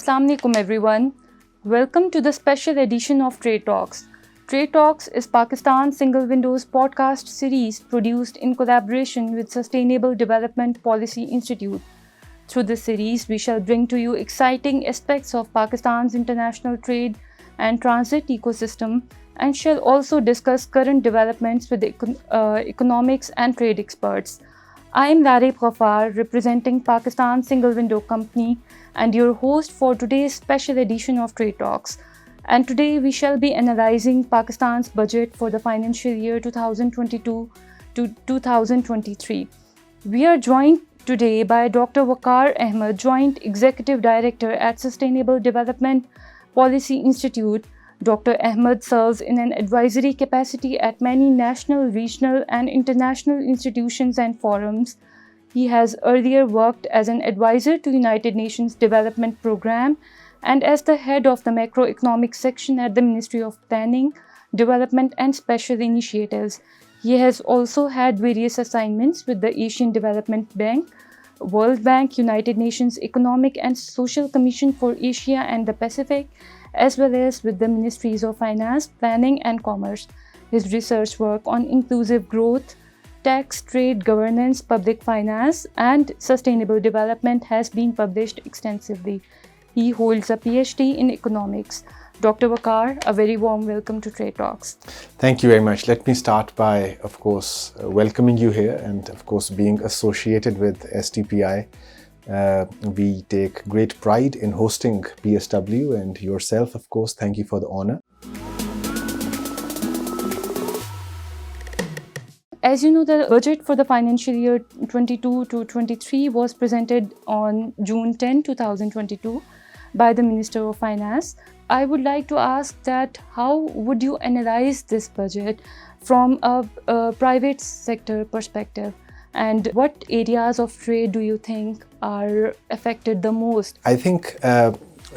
Assalamu alaikum everyone. Welcome to the special edition of Trade Talks. Trade Talks is Pakistan's single windows podcast series produced in collaboration with Sustainable Development Policy Institute. Through this series, we shall bring to you exciting aspects of Pakistan's international trade and transit ecosystem and shall also discuss current developments with economics and trade experts. I am Dr Vaqar, representing Pakistan's Single Window Company and your host for today's special edition of Trade Talks. And today we shall be analyzing Pakistan's budget for the financial year 2022 to 2023. We are joined today by Dr Vaqar Ahmed, Joint Executive Director at Sustainable Development Policy Institute. Dr. Ahmed serves in an advisory capacity at many national, regional, and international institutions and forums. He has earlier worked as an advisor to United Nations Development Programme and as the head of the macroeconomic section at the Ministry of Planning, Development and Special Initiatives. He has also had various assignments with the Asian Development Bank, World Bank, United Nations Economic and Social Commission for Asia and the Pacific, as well as with the Ministries of Finance, Planning and Commerce. His research work on inclusive growth, tax, trade, governance, public finance, and sustainable development has been published extensively. He holds a PhD in economics. Dr. Vaqar, a very warm welcome to Trade Talks. Thank you very much. Let me start by, of course, welcoming you here and, of course, being associated with SDPI. We take great pride in hosting PSW and yourself, of course. Thank you for the honor. As you know, the budget for the financial year 22 to 23 was presented on June 10, 2022 by the Minister of Finance. I would like to ask that how would you analyze this budget from a private sector perspective? And what areas of trade do you think are affected the most? I think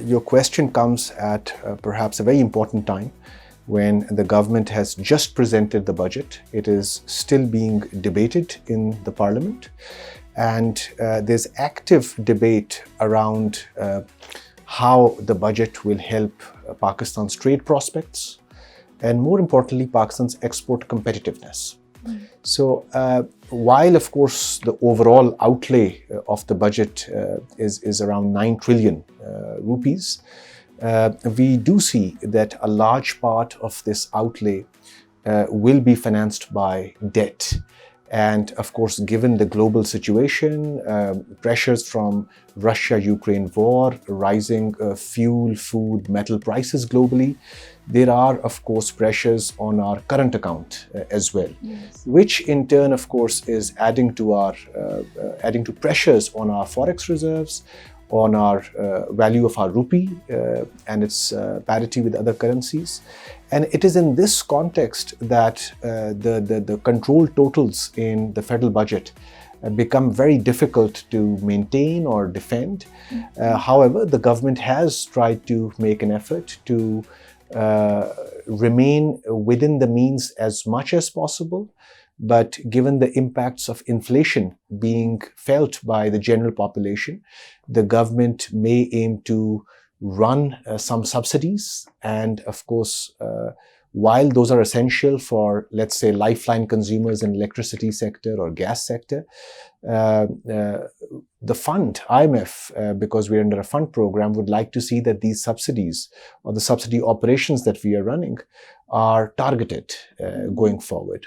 your question comes at perhaps a very important time when the government has just presented the budget. It is still being debated in the parliament, and there's active debate around how the budget will help Pakistan's trade prospects and, more importantly, Pakistan's export competitiveness. So while, of course, the overall outlay of the budget is around 9 trillion rupees, we do see that a large part of this outlay will be financed by debt. And of course, given the global situation, pressures from Russia-Ukraine war, rising fuel, food, metal prices globally, there are, of course, pressures on our current account as well, yes, which in turn, of course, is adding to pressures on our forex reserves, on our value of our rupee and its parity with other currencies. And it is in this context that the control totals in the federal budget become very difficult to maintain or defend. However, the government has tried to make an effort to remain within the means as much as possible. But given the impacts of inflation being felt by the general population, the government may aim to run some subsidies. And of course, while those are essential for, let's say, lifeline consumers in electricity sector or gas sector, the fund, IMF, because we're under a fund program, would like to see that these subsidies or the subsidy operations that we are running are targeted going forward.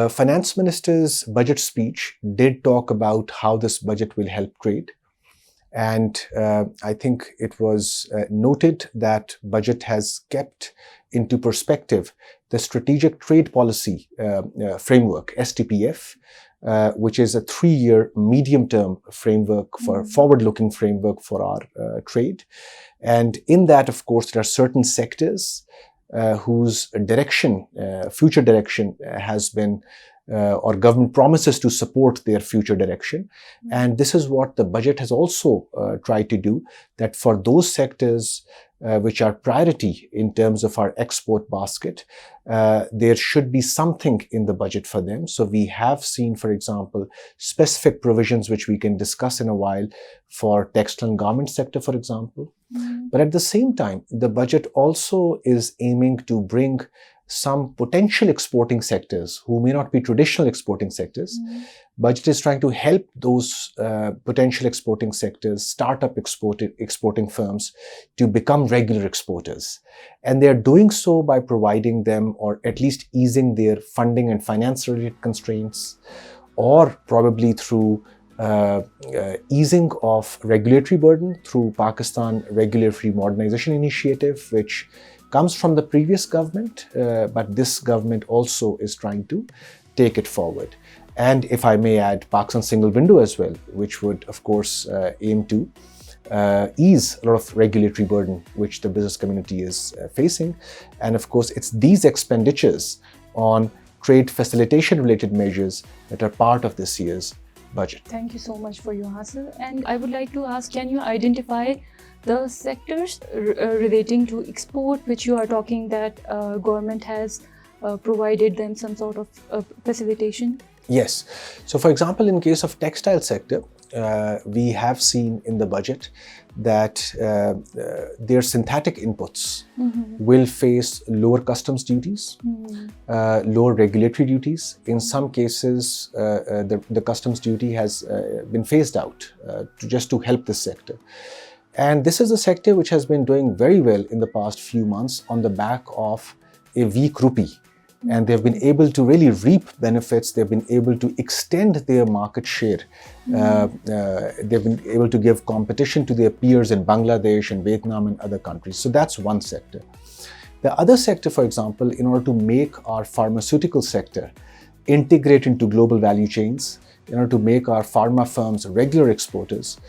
Finance Minister's budget speech did talk about how this budget will help trade. And I think it was noted that budget has kept into perspective the strategic trade policy framework, SDPF, which is a 3-year medium-term framework for forward-looking framework for our trade. And in that, of course, there are certain sectors whose direction, future direction has been or government promises to support their future direction. And this is what the budget has also tried to do, that for those sectors which are priority in terms of our export basket, there should be something in the budget for them. So we have seen, for example, specific provisions which we can discuss in a while for textile and garment sector, for example. But at the same time, the budget also is aiming to bring some potential exporting sectors who may not be traditional exporting sectors. Budget is trying to help those potential exporting sectors, startup exporting firms, to become regular exporters. And they are doing so by providing them, or at least easing their funding and finance related constraints, or probably through easing of regulatory burden through Pakistan Regulatory Modernization Initiative, which comes from the previous government, but this government also is trying to take it forward. And if I may add, Pakistan Single Window as well, which would, of course, aim to ease a lot of regulatory burden which the business community is facing. And of course, it's these expenditures on trade facilitation related measures that are part of this year's budget. Thank you so much for your answer. And I would like to ask, can you identify the sectors relating to export which you are talking that government has provided them some sort of facilitation? Yes. So for example, in case of textile sector, we have seen in the budget that their synthetic inputs will face lower customs duties, lower regulatory duties. In some cases, the customs duty has been phased out just to help this sector. And this is a sector which has been doing very well in the past few months on the back of a weak rupee. And they've been able to really reap benefits. They've been able to extend their market share. They've been able to give competition to their peers in Bangladesh and Vietnam and other countries. So that's one sector. The other sector, for example, in order to make our pharmaceutical sector integrate into global value chains, in order to make our pharma firms regular exporters,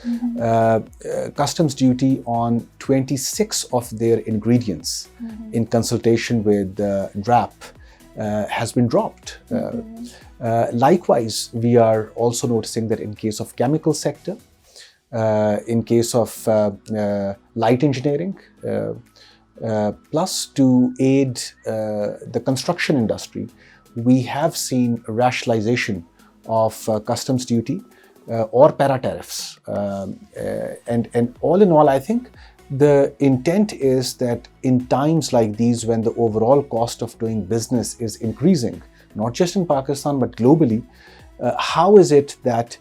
customs duty on 26 of their ingredients in consultation with DRAP has been dropped. Likewise, we are also noticing that in case of chemical sector, in case of light engineering, plus to aid the construction industry, we have seen rationalization of customs duty or para-tariffs. And all in all, I think the intent is that in times like these, when the overall cost of doing business is increasing, not just in Pakistan, but globally, how is it that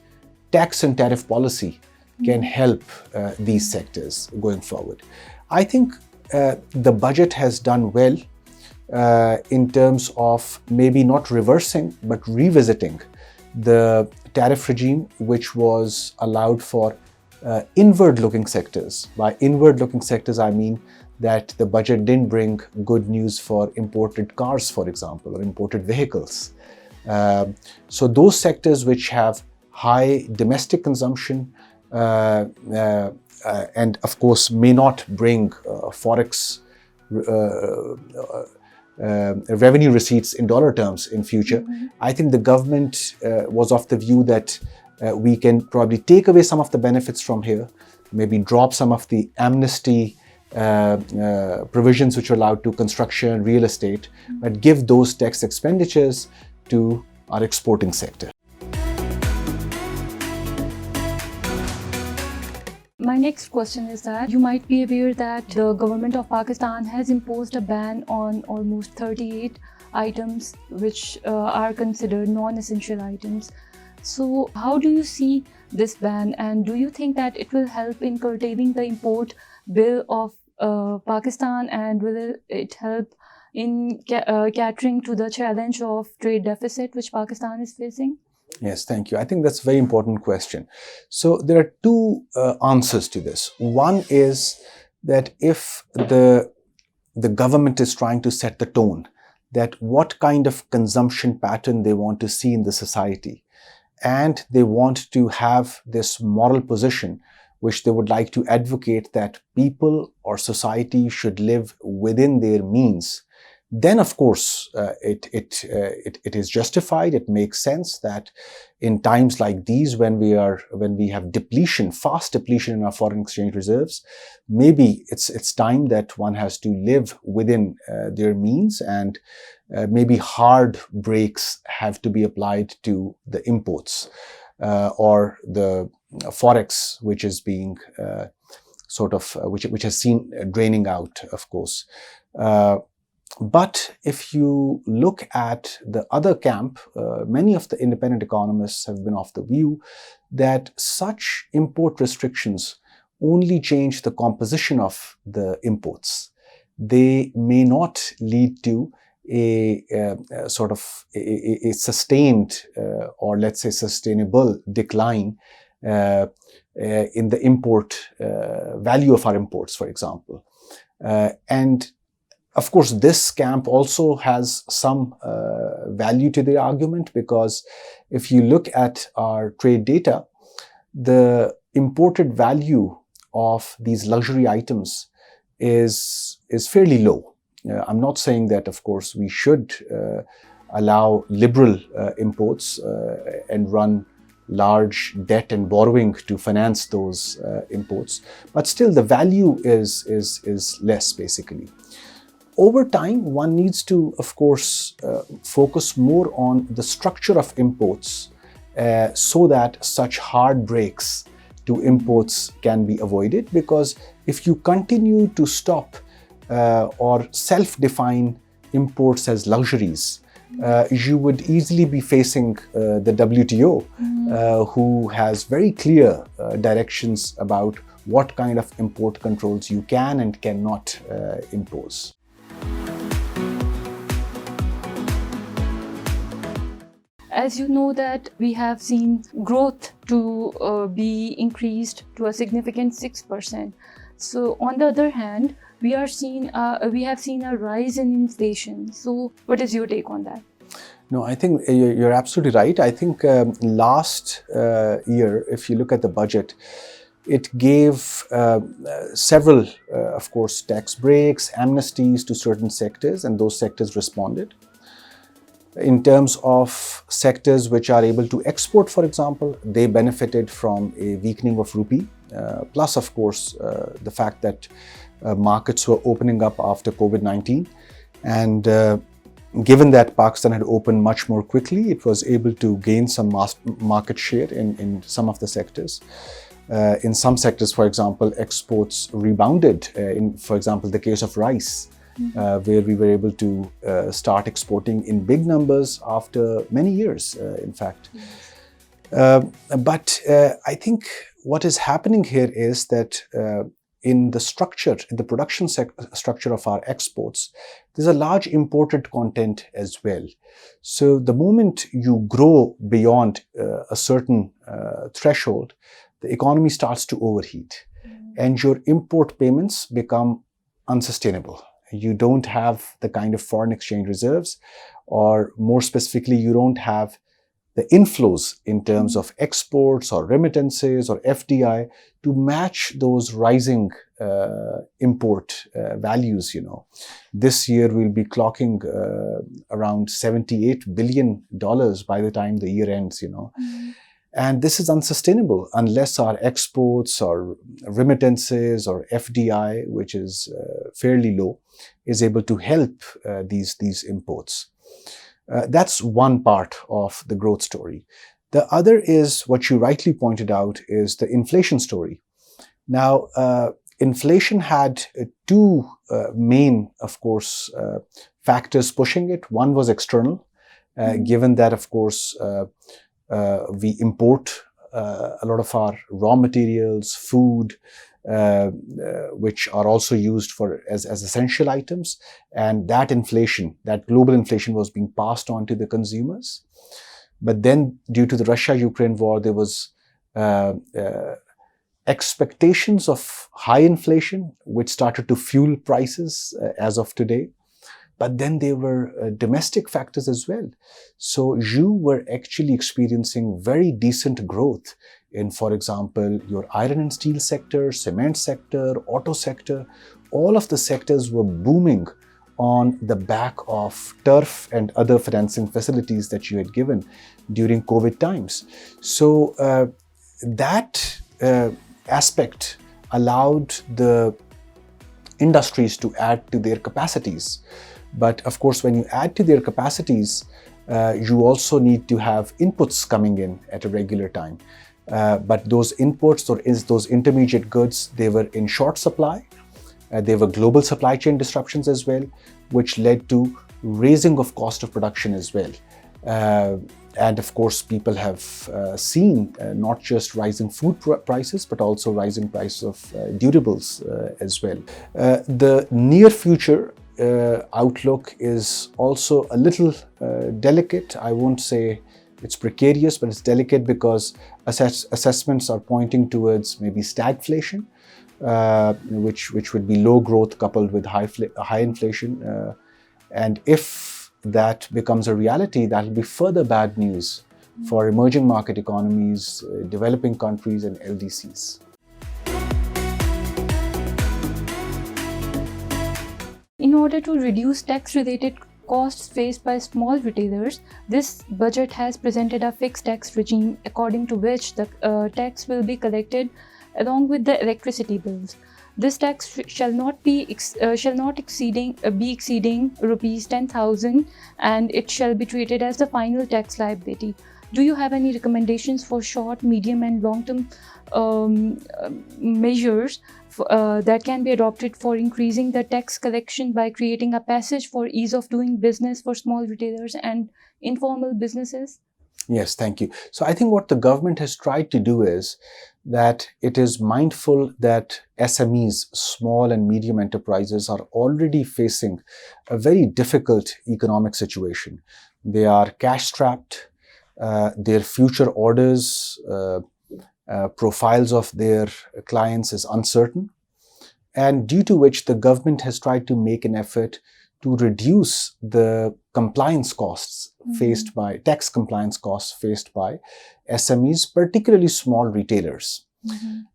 tax and tariff policy can help these sectors going forward? I think the budget has done well in terms of maybe not reversing, but revisiting the tariff regime, which was allowed for inward-looking sectors. By inward-looking sectors, I mean that the budget didn't bring good news for imported cars, for example, or imported vehicles. So those sectors which have high domestic consumption and, of course, may not bring forex revenue receipts in dollar terms in future, I think the government was of the view that we can probably take away some of the benefits from here, maybe drop some of the amnesty provisions which are allowed to construction, real estate, but give those tax expenditures to our exporting sector. My next question is that you might be aware that the government of Pakistan has imposed a ban on almost 38 items which are considered non-essential items. So how do you see this ban, and do you think that it will help in curtailing the import bill of Pakistan, and will it help in catering to the challenge of trade deficit which Pakistan is facing? Yes, thank you. I think that's a very important question. So there are two answers to this. One is that if the government is trying to set the tone, that what kind of consumption pattern they want to see in the society, and they want to have this moral position which they would like to advocate that people or society should live within their means, then of course it is justified. It makes sense that in times like these, when we have depletion, fast depletion in our foreign exchange reserves, maybe it's time that one has to live within their means, and maybe hard brakes have to be applied to the imports or the forex, which is being which has seen draining out, of course. But if you look at the other camp, many of the independent economists have been of the view that such import restrictions only change the composition of the imports. They may not lead to a sustained or let's say sustainable decline in the import value of our imports, for example. And of course, this camp also has some value to the argument, because if you look at our trade data, the imported value of these luxury items is fairly low. I'm not saying that, of course, we should allow liberal imports and run large debt and borrowing to finance those imports, but still the value is less, basically. Over time, one needs to, of course, focus more on the structure of imports so that such hard breaks to imports can be avoided. Because if you continue to stop or self-define imports as luxuries, you would easily be facing the WTO, who has very clear directions about what kind of import controls you can and cannot impose. As you know that we have seen growth to be increased to a significant 6%. So on the other hand, we have seen a rise in inflation. So what is your take on that? No, I think you're absolutely right. I think last year, if you look at the budget, it gave several, of course, tax breaks, amnesties to certain sectors, and those sectors responded. In terms of sectors which are able to export, for example, they benefited from a weakening of rupee, plus, of course, the fact that markets were opening up after COVID-19. And given that Pakistan had opened much more quickly, it was able to gain some market share in some of the sectors. In some sectors, for example, exports rebounded, for example, the case of rice. Where we were able to start exporting in big numbers after many years, in fact. But I think what is happening here is that in the production structure of our exports, there's a large imported content as well. So the moment you grow beyond a certain threshold, the economy starts to overheat, and your import payments become unsustainable. You don't have the kind of foreign exchange reserves, or more specifically, you don't have the inflows in terms of exports or remittances or FDI to match those rising import values. This year we'll be clocking around $78 billion by the time the year ends. And this is unsustainable unless our exports or remittances or FDI, which is fairly low, is able to help these imports. That's one part of the growth story. The other is what you rightly pointed out, is the inflation story. Now, inflation had two main, of course, factors pushing it. One was external, given that, of course, we import a lot of our raw materials, food, which are also used as essential items. And that inflation, that global inflation, was being passed on to the consumers. But then, due to the Russia-Ukraine war, there was expectations of high inflation, which started to fuel prices as of today. But then there were domestic factors as well. So you were actually experiencing very decent growth in, for example, your iron and steel sector, cement sector, auto sector. All of the sectors were booming on the back of turf and other financing facilities that you had given during COVID times. So that aspect allowed the industries to add to their capacities. But of course, when you add to their capacities, you also need to have inputs coming in at a regular time. But those inputs or those intermediate goods, they were in short supply. There were global supply chain disruptions as well, which led to raising of cost of production as well. And of course, people have seen not just rising food prices, but also rising prices of durables as well. The near future outlook is also a little delicate. I won't say it's precarious, but it's delicate because assessments are pointing towards maybe stagflation, which would be low growth coupled with high inflation. And if that becomes a reality, that will be further bad news for emerging market economies, developing countries, and LDCs. In order to reduce tax-related costs faced by small retailers, this budget has presented a fixed tax regime according to which the tax will be collected along with the electricity bills. This tax shall not be exceeding rupees 10,000, and it shall be treated as the final tax liability. Do you have any recommendations for short, medium, and long-term measures that can be adopted for increasing the tax collection by creating a passage for ease of doing business for small retailers and informal businesses? Yes, thank you. So I think what the government has tried to do is that it is mindful that SMEs, small and medium enterprises, are already facing a very difficult economic situation. They are cash-strapped. Their future orders, profiles of their clients is uncertain, and due to which the government has tried to make an effort to reduce the compliance costs faced by tax compliance costs faced by SMEs, particularly small retailers.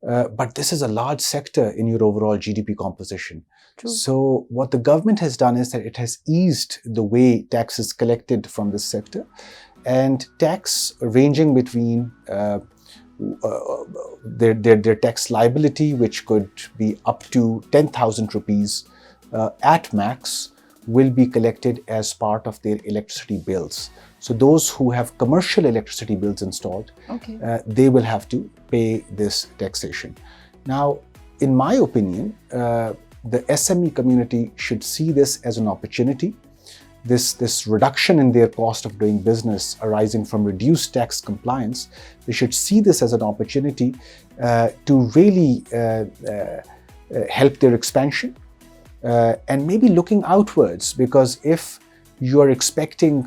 But this is a large sector in your overall GDP composition. True. So what the government has done is that it has eased the way tax is collected from this sector, and tax ranging between their tax liability, which could be up to 10,000 rupees at max, will be collected as part of their electricity bills. So those who have commercial electricity bills installed, they will have to pay this taxation. Now, in my opinion, the SME community should see this as an opportunity. This reduction in their cost of doing business arising from reduced tax compliance, they should see this as an opportunity to really help their expansion. And maybe looking outwards, because if you are expecting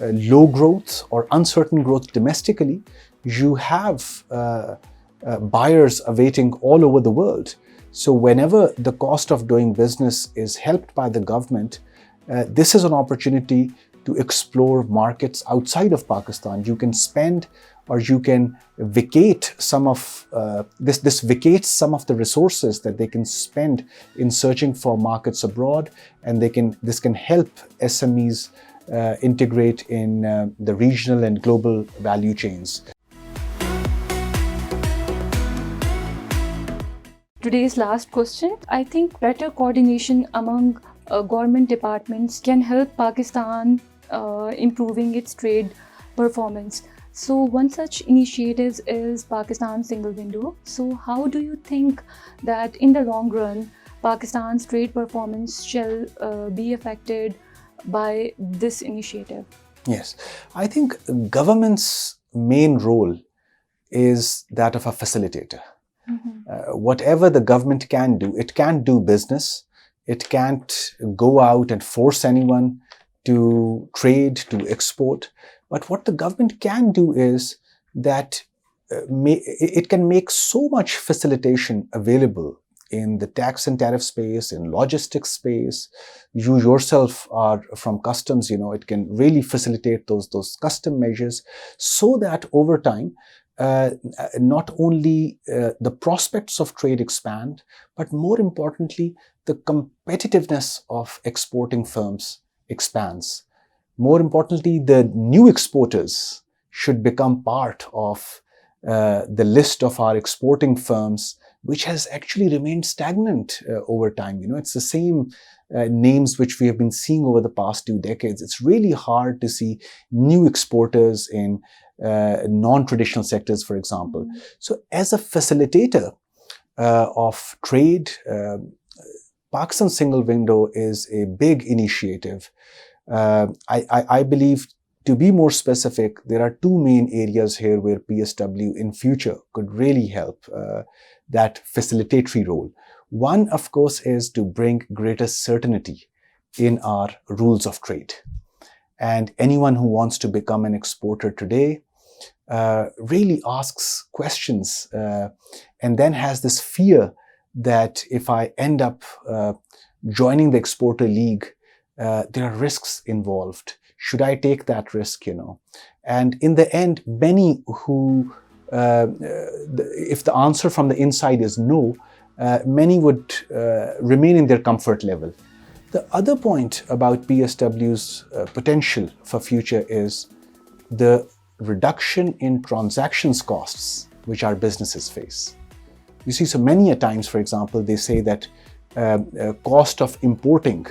low growth or uncertain growth domestically, you have buyers awaiting all over the world. So whenever the cost of doing business is helped by the government, this is an opportunity to explore markets outside of Pakistan. You can spend, or you can vacate some of this vacates some of the resources that they can spend in searching for markets abroad, and this can help SMEs integrate in the regional and global value chains. Today's last question. I think better coordination among government departments can help Pakistan improving its trade performance. So one such initiative is Pakistan Single Window. So how do you think that in the long run, Pakistan's trade performance shall be affected by this initiative? Yes, I think government's main role is that of a facilitator. Whatever the government can do, it can't do business. It can't go out and force anyone to trade, to export. But what the government can do is that it can make so much facilitation available in the tax and tariff space, in logistics space. You yourself are from customs, it can really facilitate those custom measures, so that over time, not only the prospects of trade expand, but more importantly, the competitiveness of exporting firms expands. More importantly, the new exporters should become part of the list of our exporting firms, which has actually remained stagnant over time. It's the same names which we have been seeing over the past 2 decades. It's really hard to see new exporters in non-traditional sectors, for example. So as a facilitator of trade, Pakistan Single Window is a big initiative. I believe, to be more specific, there are 2 main areas here where PSW in future could really help that facilitatory role. One, of course, is to bring greater certainty in our rules of trade. And anyone who wants to become an exporter today really asks questions and then has this fear that if I end up joining the exporter league, there are risks involved. Should I take that risk, And in the end, many who, if the answer from the inside is no, many would remain in their comfort level. The other point about PSW's potential for future is the reduction in transactions costs which our businesses face. You see, so many a times, for example, they say that cost of importing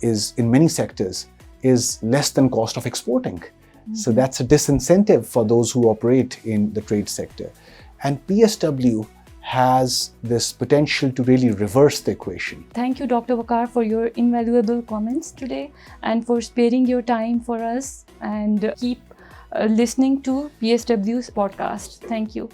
is in many sectors is less than cost of exporting. Mm-hmm. So that's a disincentive for those who operate in the trade sector. And PSW has this potential to really reverse the equation. Thank you, Dr. Vaqar, for your invaluable comments today and for sparing your time for us, and keep listening to PSW's podcast. Thank you.